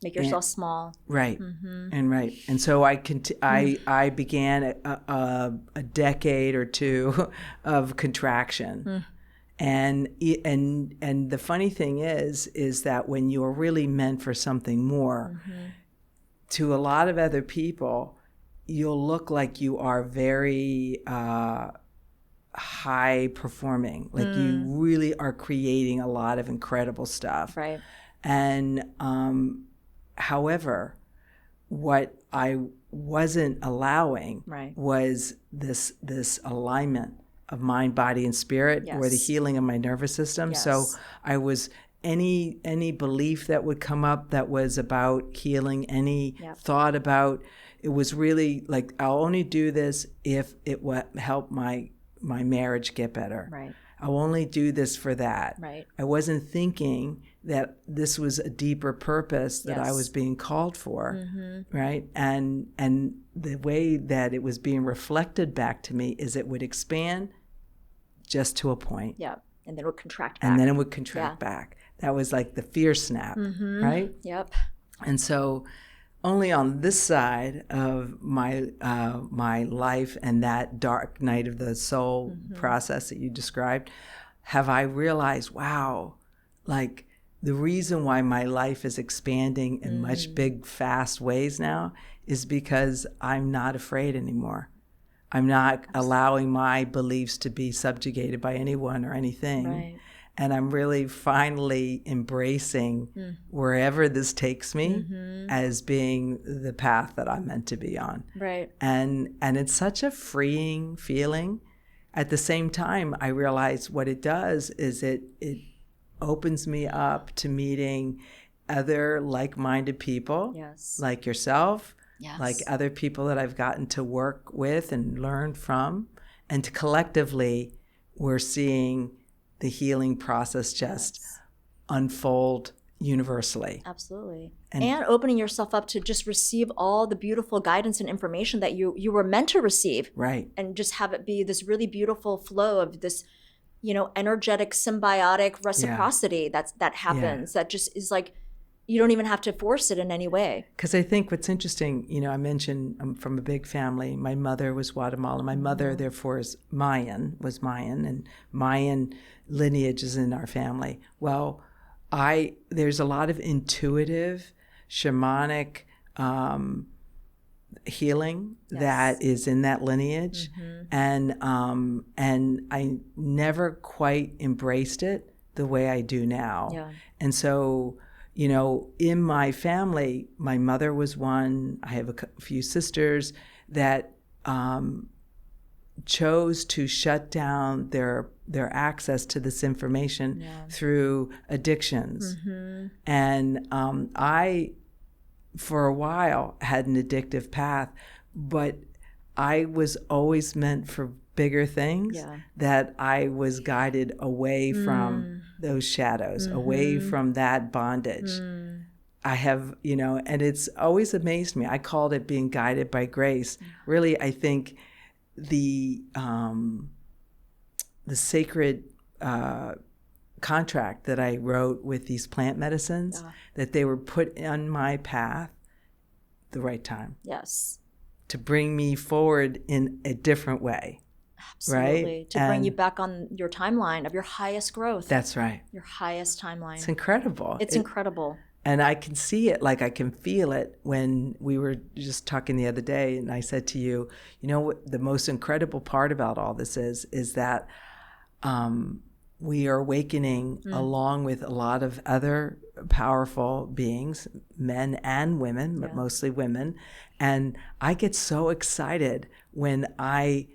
make yourself small. Right, and so I began a decade or two of contraction. And the funny thing is that when you are really meant for something more. To a lot of other people, you'll look like you are very high performing, like you really are creating a lot of incredible stuff. Right. And however, what I wasn't allowing was this alignment of mind, body, and spirit, or the healing of my nervous system. Yes. So I was any belief that would come up that was about healing, any thought about, it was really like, I'll only do this if it help my marriage get better. Right. I'll only do this for that. Right. I wasn't thinking that this was a deeper purpose that I Yes. was being called for, Mm-hmm. right? And the way that it was being reflected back to me is it would expand just to a point. Yeah. And then it would contract back. And then it would contract back. That was like the fear snap, right? Yep. And so only on this side of my my life and that dark night of the soul process that you described, have I realized, wow, like the reason why my life is expanding in much big, fast ways now is because I'm not afraid anymore. I'm not allowing my beliefs to be subjugated by anyone or anything. Right. And I'm really finally embracing wherever this takes me as being the path that I'm meant to be on. Right. And it's such a freeing feeling. At the same time, I realize what it does is it opens me up to meeting other like-minded people, Yes. like yourself, Yes. like other people that I've gotten to work with and learn from. And collectively, we're seeing the healing process just unfold universally. Absolutely. And opening yourself up to just receive all the beautiful guidance and information that you were meant to receive. Right. And just have it be this really beautiful flow of this, energetic, symbiotic reciprocity that happens. That just is like, you don't even have to force it in any way. Because I think what's interesting, I mentioned I'm from a big family. My mother was Guatemalan. My mother, therefore, was Mayan, and Mayan lineage is in our family. Well, there's a lot of intuitive, shamanic healing that is in that lineage, and I never quite embraced it the way I do now. Yeah. And so, in my family, my mother was one. I have a few sisters that chose to shut down their access to this information through addictions. And I, for a while, had an addictive path, but I was always meant for bigger things, that I was guided away from those shadows, away from that bondage. I have, and it's always amazed me. I called it being guided by grace. Really, I think the sacred contract that I wrote with these plant medicines, that they were put on my path the right time. Yes. To bring me forward in a different way. Absolutely. Right? To bring you back on your timeline of your highest growth. That's right. Your highest timeline. It's incredible. It's incredible. And I can see it, like I can feel it when we were just talking the other day, and I said to you, what the most incredible part about all this is that we are awakening along with a lot of other powerful beings, men and women, but mostly women. And I get so excited when I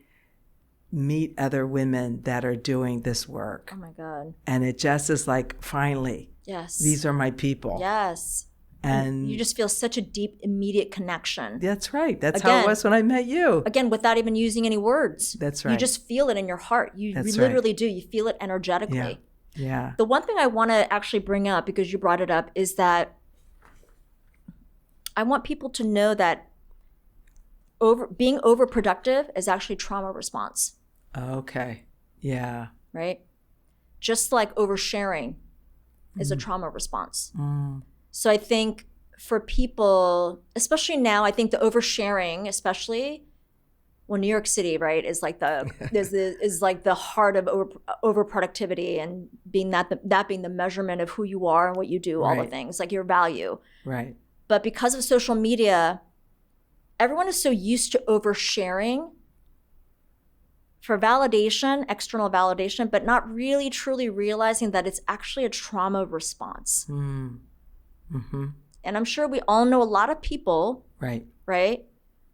meet other women that are doing this work. Oh my God. And it just is like, finally, yes, these are my people. Yes. And you just feel such a deep, immediate connection. That's right. That's how it was when I met you. Again, without even using any words. That's right. You just feel it in your heart. You literally do. You feel it energetically. Yeah. The one thing I want to actually bring up, because you brought it up, is that I want people to know that being overproductive is actually trauma response. Okay. Yeah. Right? Just like oversharing is a trauma response. So I think for people, especially now, I think the oversharing, especially when New York City, right, is like the heart of overproductivity, and being that being the measurement of who you are and what you do, all the things, like your value. Right. But because of social media, everyone is so used to oversharing for validation, external validation, but not really truly realizing that it's actually a trauma response. Mm-hmm. And I'm sure we all know a lot of people, right,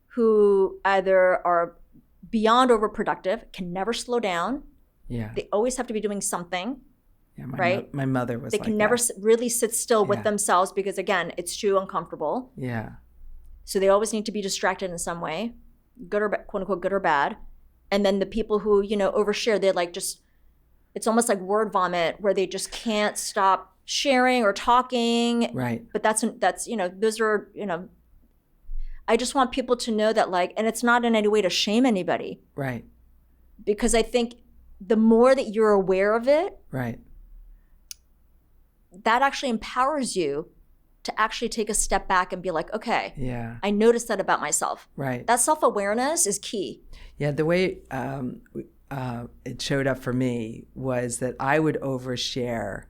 who either are beyond overproductive, can never slow down. Yeah. They always have to be doing something. Yeah, my mother was They like can never that. really sit still with themselves because, again, it's too uncomfortable. Yeah. So they always need to be distracted in some way, good or quote unquote good or bad. And then the people who overshare, they're like just it's almost like word vomit where they just can't stop sharing or talking. Right. But that's, those are, I just want people to know that, like, and it's not in any way to shame anybody. Right. Because I think the more that you're aware of it, right, that actually empowers you to actually take a step back and be like, okay, yeah, I noticed that about myself. Right. That self-awareness is key. Yeah, the way it showed up for me was that I would overshare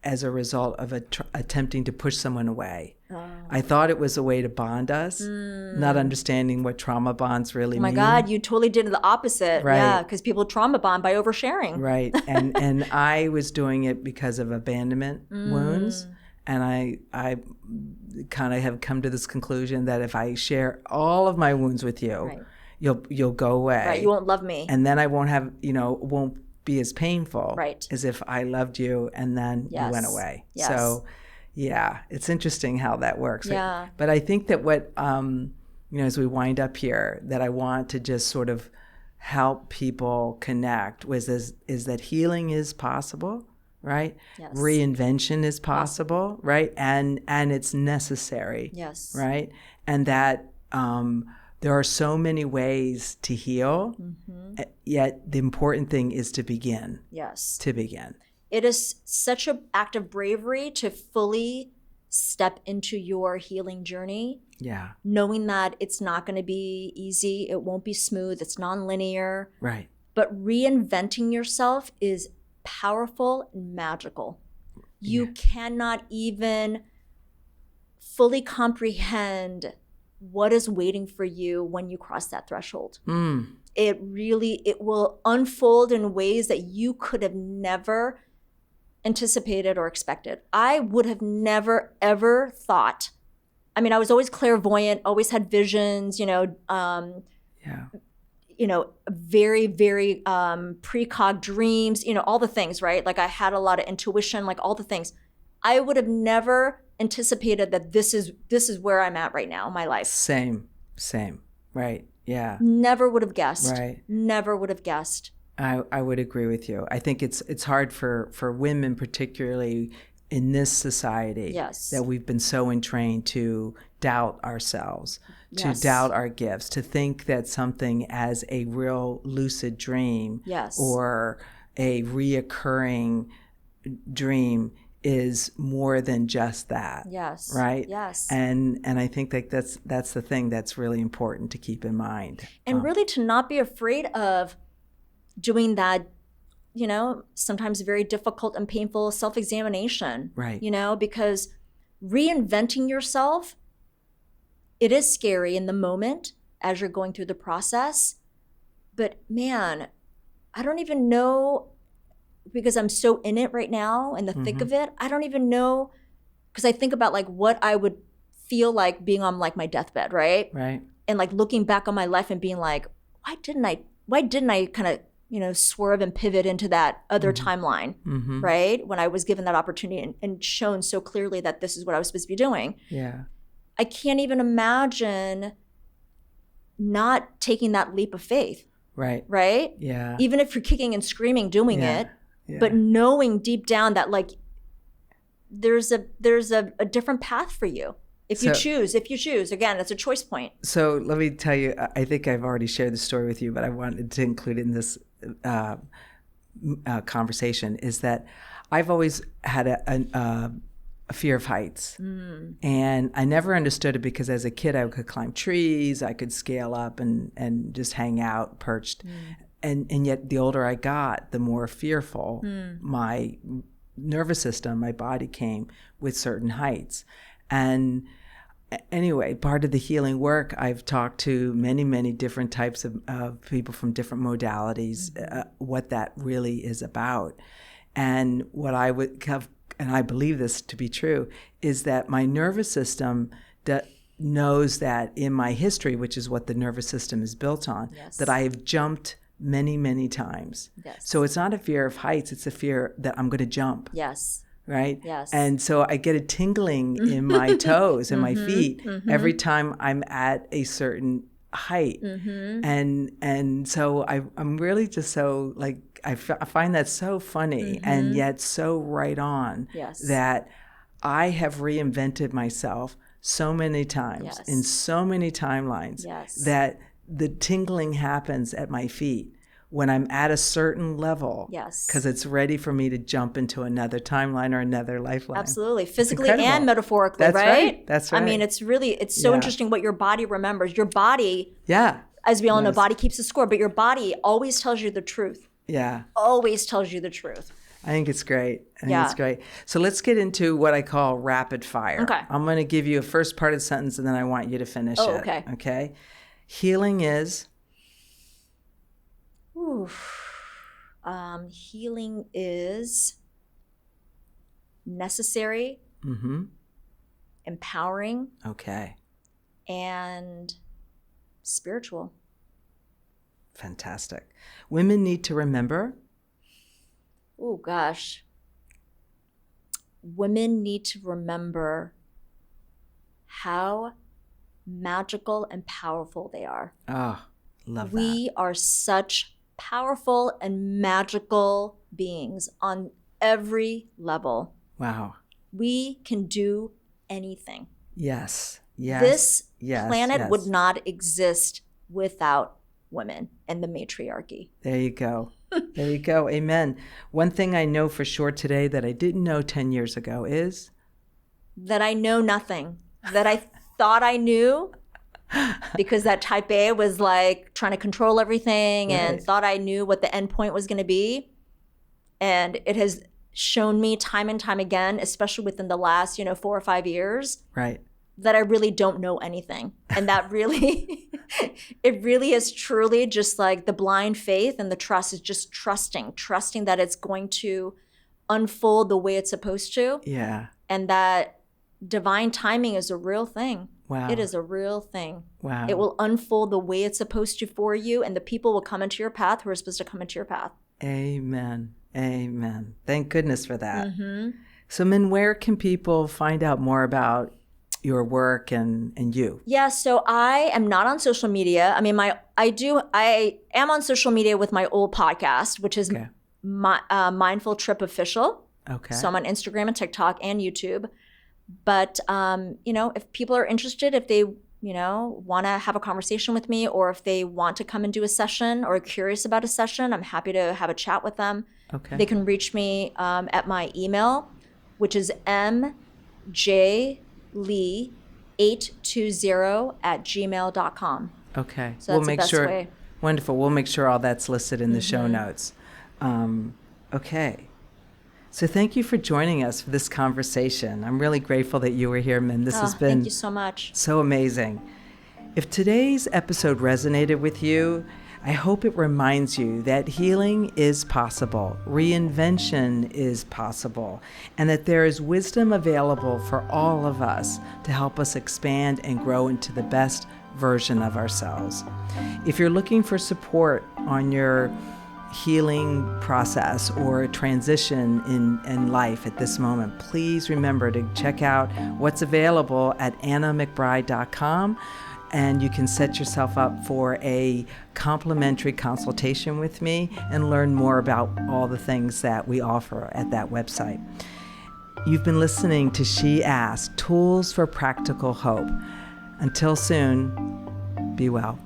as a result of attempting to push someone away. Oh. I thought it was a way to bond us, not understanding what trauma bonds really mean. Oh my God, you totally did the opposite. Right. Yeah, because people trauma bond by oversharing. Right, and I was doing it because of abandonment wounds. And I kind of have come to this conclusion that if I share all of my wounds with you, right. you'll go away. Right, you won't love me. And then I won't have, won't be as painful right. as if I loved you and then yes. you went away. Yes. So, yeah, it's interesting how that works. Yeah. But I think that what, as we wind up here, that I want to just sort of help people connect is that healing is possible. Right? Yes. Reinvention is possible, right? And it's necessary. Yes. Right? And that there are so many ways to heal, yet the important thing is to begin. Yes. To begin. It is such an act of bravery to fully step into your healing journey. Yeah. Knowing that it's not going to be easy, it won't be smooth, it's nonlinear. Right. But reinventing yourself is powerful and magical. You cannot even fully comprehend what is waiting for you when you cross that threshold. It will unfold in ways that you could have never anticipated or expected. I would have never, ever thought. I mean, I was always clairvoyant, always had visions, very, very precog dreams, all the things, right? Like I had a lot of intuition, like all the things. I would have never anticipated that this is where I'm at right now in my life. Same. Right. Yeah. Never would have guessed. Right. Never would have guessed. I would agree with you. I think it's hard for women, particularly in this society, yes. that we've been so entrained to doubt ourselves, to doubt our gifts, to think that something as a real lucid dream or a reoccurring dream is more than just that. Yes. Right? Yes. And I think that that's the thing that's really important to keep in mind. And really to not be afraid of doing that, sometimes very difficult and painful self-examination. Right. Because reinventing yourself, it is scary in the moment as you're going through the process. But man, I don't even know, because I'm so in it right now in the thick of it. I don't even know, because I think about like what I would feel like being on like my deathbed, right? Right. And like looking back on my life and being like, why didn't I kind of, swerve and pivot into that other timeline, right? When I was given that opportunity and shown so clearly that this is what I was supposed to be doing. Yeah. I can't even imagine not taking that leap of faith. Right. Right? Yeah. Even if you're kicking and screaming doing it, but knowing deep down that like there's a different path for you. If you choose, again, it's a choice point. So let me tell you, I think I've already shared the story with you, but I wanted to include it in this conversation, is that I've always had a fear of heights. And I never understood it because as a kid, I could climb trees, I could scale up and just hang out perched. And yet the older I got, the more fearful my nervous system, my body came with certain heights. And anyway, part of the healing work, I've talked to many, many different types of people from different modalities, what that really is about. And what I would have, and I believe this to be true, is that my nervous system knows that in my history, which is what the nervous system is built on, that I have jumped many, many times. So it's not a fear of heights, it's a fear that I'm going to jump. Right? Yes. And so I get a tingling in my toes and my feet every time I'm at a certain height. And so I'm really just so like, I find that so funny and yet so right on. Yes. That I have reinvented myself so many times in so many timelines that the tingling happens at my feet when I'm at a certain level, because it's ready for me to jump into another timeline or another lifeline. Absolutely. Physically and metaphorically, That's right? That's right. I mean, it's so interesting what your body remembers. Your body, as we all know, body keeps a score, but your body always tells you the truth. Yeah. Always tells you the truth. I think it's great. I think it's great. So let's get into what I call rapid fire. Okay. I'm going to give you a first part of the sentence, and then I want you to finish it. Okay. Okay? Healing is... Healing is necessary, empowering, and spiritual. Fantastic. Women need to remember? Oh, gosh. Women need to remember how magical and powerful they are. Oh, love that. We are such powerful and magical beings on every level. Wow. We can do anything. Yes. This planet would not exist without women and the matriarchy. There you go. There you go. Amen. One thing I know for sure today that I didn't know 10 years ago is? That I know nothing. That I thought I knew. Because that type A was like trying to control everything and thought I knew what the end point was going to be. And it has shown me time and time again, especially within the last, 4 or 5 years, that I really don't know anything. And that really, it really is truly just like the blind faith and the trust is just trusting that it's going to unfold the way it's supposed to. Yeah. And that divine timing is a real thing. Wow. It is a real thing. Wow. It will unfold the way it's supposed to for you, and the people will come into your path who are supposed to come into your path. Amen. Amen. Thank goodness for that. So, Min, where can people find out more about your work and you? Yeah, so I am not on social media. I mean, I am on social media with my old podcast, which is Mindful Trip Official. Okay. So I'm on Instagram and TikTok and YouTube. But, if people are interested, if they, want to have a conversation with me, or if they want to come and do a session or are curious about a session, I'm happy to have a chat with them. Okay. They can reach me at my email, which is mjlee820@gmail.com. Okay. So that's the best way. Wonderful. We'll make sure all that's listed in the show notes. Okay. So thank you for joining us for this conversation. I'm really grateful that you were here, Min. This has been thank you so much. So amazing. If today's episode resonated with you, I hope it reminds you that healing is possible, reinvention is possible, and that there is wisdom available for all of us to help us expand and grow into the best version of ourselves. If you're looking for support on your healing process or transition in life at this moment, please remember to check out what's available at annamcbride.com, and you can set yourself up for a complimentary consultation with me and learn more about all the things that we offer at that website. You've been listening to She Asked, Tools for Practical Hope. Until soon, be well.